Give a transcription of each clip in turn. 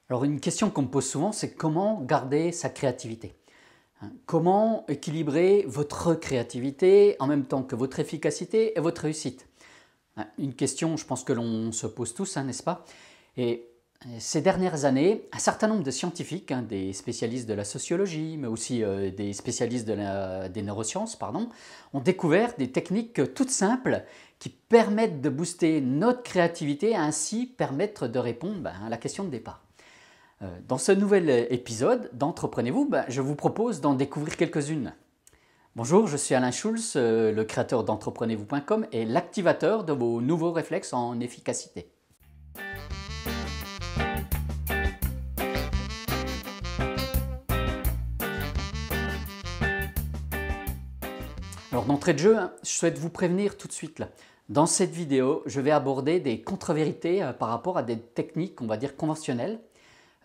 Alors une question qu'on me pose souvent, c'est comment garder sa créativité? Comment équilibrer votre créativité en même temps que votre efficacité et votre réussite? Une question, je pense que l'on se pose tous, n'est-ce pas? Et ces dernières années, un certain nombre de scientifiques, des spécialistes de la sociologie, mais aussi des spécialistes des neurosciences, pardon, ont découvert des techniques toutes simples qui permettent de booster notre créativité et ainsi permettre de répondre à la question de départ. Dans ce nouvel épisode d'Entreprenez-vous, je vous propose d'en découvrir quelques-unes. Bonjour, je suis Alain Schulz, le créateur d'Entreprenez-vous.com et l'activateur de vos nouveaux réflexes en efficacité. Alors d'entrée de jeu, je souhaite vous prévenir tout de suite là. Dans cette vidéo, je vais aborder des contre-vérités par rapport à des techniques, on va dire conventionnelles,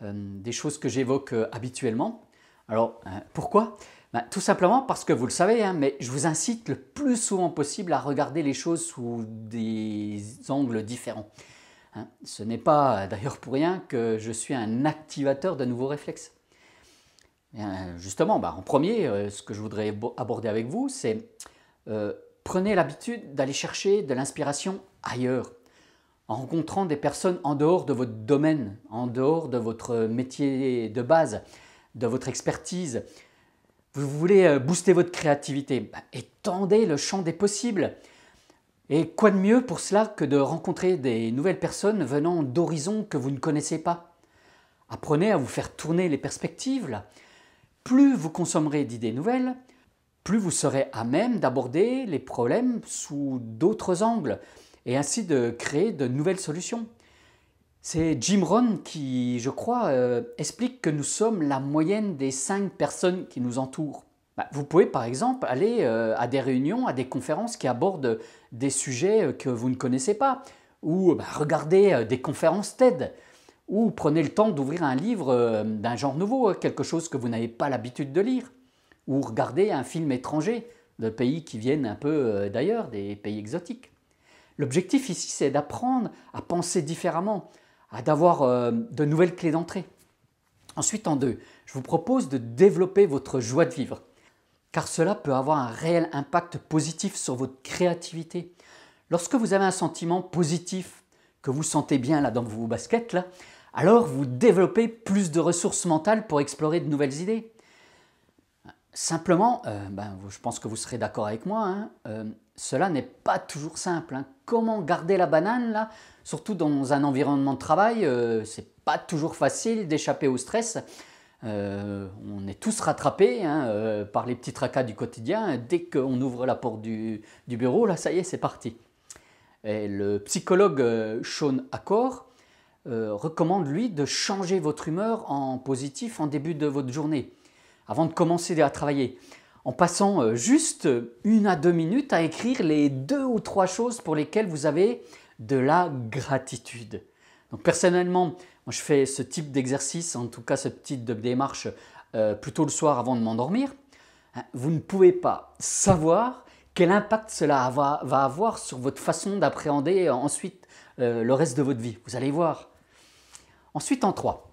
des choses que j'évoque habituellement. Alors pourquoi? Tout simplement parce que vous le savez, mais je vous incite le plus souvent possible à regarder les choses sous des angles différents. Ce n'est pas d'ailleurs pour rien que je suis un activateur de nouveaux réflexes. Justement, en premier, ce que je voudrais aborder avec vous, c'est prenez l'habitude d'aller chercher de l'inspiration ailleurs, en rencontrant des personnes en dehors de votre domaine, en dehors de votre métier de base, de votre expertise. Vous voulez booster votre créativité, étendez le champ des possibles. Et quoi de mieux pour cela que de rencontrer des nouvelles personnes venant d'horizons que vous ne connaissez pas? Apprenez à vous faire tourner les perspectives là. Plus vous consommerez d'idées nouvelles, plus vous serez à même d'aborder les problèmes sous d'autres angles et ainsi de créer de nouvelles solutions. C'est Jim Rohn qui, je crois, explique que nous sommes la moyenne des 5 personnes qui nous entourent. Vous pouvez par exemple aller à des réunions, à des conférences qui abordent des sujets que vous ne connaissez pas, ou regarder des conférences TED, ou prenez le temps d'ouvrir un livre d'un genre nouveau, quelque chose que vous n'avez pas l'habitude de lire, ou regarder un film étranger de pays qui viennent un peu d'ailleurs, des pays exotiques. L'objectif ici, c'est d'apprendre à penser différemment, d'avoir de nouvelles clés d'entrée. Ensuite, en deux, je vous propose de développer votre joie de vivre, car cela peut avoir un réel impact positif sur votre créativité. Lorsque vous avez un sentiment positif, que vous sentez bien là dans vos baskets, là, alors vous développez plus de ressources mentales pour explorer de nouvelles idées. Simplement, je pense que vous serez d'accord avec moi, cela n'est pas toujours simple. Comment garder la banane là, surtout dans un environnement de travail, c'est pas toujours facile d'échapper au stress. On est tous rattrapés par les petits tracas du quotidien. Dès qu'on ouvre la porte du bureau, là, ça y est, c'est parti. Et le psychologue Shawn Achor recommande, lui, de changer votre humeur en positif en début de votre journée, avant de commencer à travailler, en passant juste 1 à 2 minutes à écrire les 2 ou 3 choses pour lesquelles vous avez de la gratitude. Donc personnellement, moi je fais ce type d'exercice, en tout cas ce type de démarche, plutôt le soir avant de m'endormir. Vous ne pouvez pas savoir quel impact cela va avoir sur votre façon d'appréhender ensuite le reste de votre vie. Vous allez voir. Ensuite, en 3,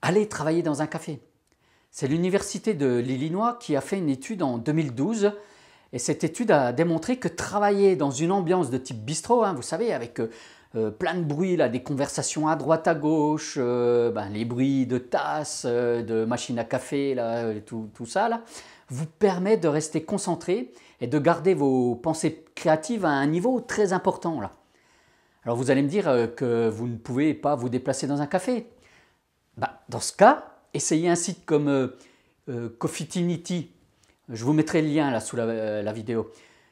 allez travailler dans un café. C'est l'université de l'Illinois qui a fait une étude en 2012 et cette étude a démontré que travailler dans une ambiance de type bistrot, vous savez, avec plein de bruit, là, des conversations à droite à gauche, les bruits de tasses, de machines à café, là, tout ça, là, vous permet de rester concentré et de garder vos pensées créatives à un niveau très important. Là. Alors vous allez me dire que vous ne pouvez pas vous déplacer dans un café. Dans ce cas, essayez un site comme Coffeetinity. Je vous mettrai le lien là sous la vidéo.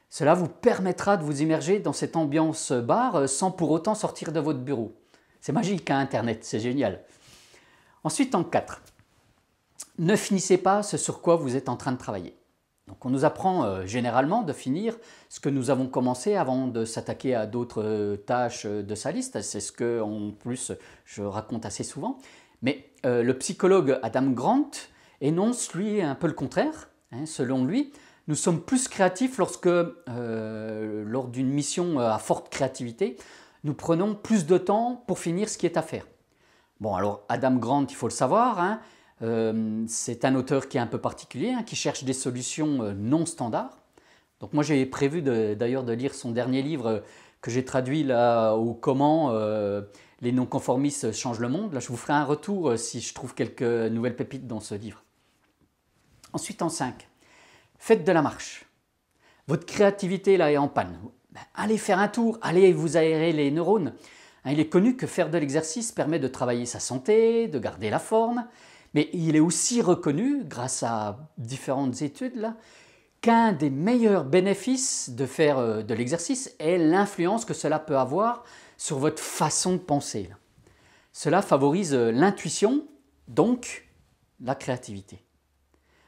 Cela vous permettra de vous immerger dans cette ambiance bar sans pour autant sortir de votre bureau. C'est magique, Internet, c'est génial. Ensuite, en 4, ne finissez pas ce sur quoi vous êtes en train de travailler. Donc on nous apprend généralement de finir ce que nous avons commencé avant de s'attaquer à d'autres tâches de sa liste. C'est ce que, en plus, je raconte assez souvent. Mais le psychologue Adam Grant énonce, lui, un peu le contraire. Selon lui, nous sommes plus créatifs lorsque, lors d'une mission à forte créativité, nous prenons plus de temps pour finir ce qui est à faire. Bon, alors Adam Grant, il faut le savoir, hein, c'est un auteur qui est un peu particulier, hein, qui cherche des solutions non standards. Donc moi j'ai prévu d'ailleurs de lire son dernier livre que j'ai traduit là, au comment les non-conformistes changent le monde. Là je vous ferai un retour si je trouve quelques nouvelles pépites dans ce livre. Ensuite en 5, faites de la marche. Votre créativité là est en panne. Ben, allez faire un tour, allez vous aérer les neurones. Il est connu que faire de l'exercice permet de travailler sa santé, de garder la forme, mais il est aussi reconnu, grâce à différentes études, là, qu'un des meilleurs bénéfices de faire de l'exercice est l'influence que cela peut avoir sur votre façon de penser. Cela favorise l'intuition, donc la créativité.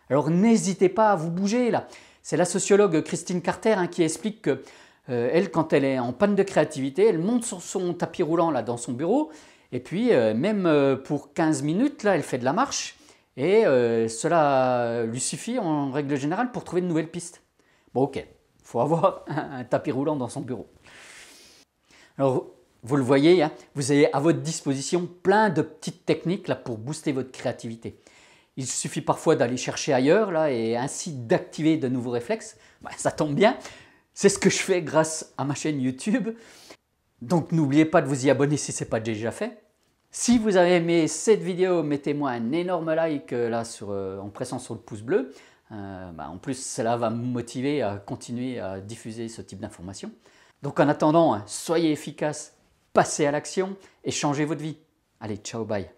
Alors n'hésitez pas à vous bouger là. C'est la sociologue Christine Carter qui explique que elle, quand elle est en panne de créativité, elle monte sur son tapis roulant là, dans son bureau, et puis même pour 15 minutes, là, elle fait de la marche, et cela lui suffit en règle générale pour trouver de nouvelles pistes. Bon ok, il faut avoir un tapis roulant dans son bureau. Alors vous le voyez, hein, vous avez à votre disposition plein de petites techniques là, pour booster votre créativité. Il suffit parfois d'aller chercher ailleurs là, et ainsi d'activer de nouveaux réflexes. Ben, ça tombe bien. C'est ce que je fais grâce à ma chaîne YouTube. Donc n'oubliez pas de vous y abonner si ce n'est pas déjà fait. Si vous avez aimé cette vidéo, mettez-moi un énorme like là en pressant sur le pouce bleu. En plus, cela va me motiver à continuer à diffuser ce type d'informations. Donc en attendant, soyez efficaces, passez à l'action et changez votre vie. Allez, ciao, bye.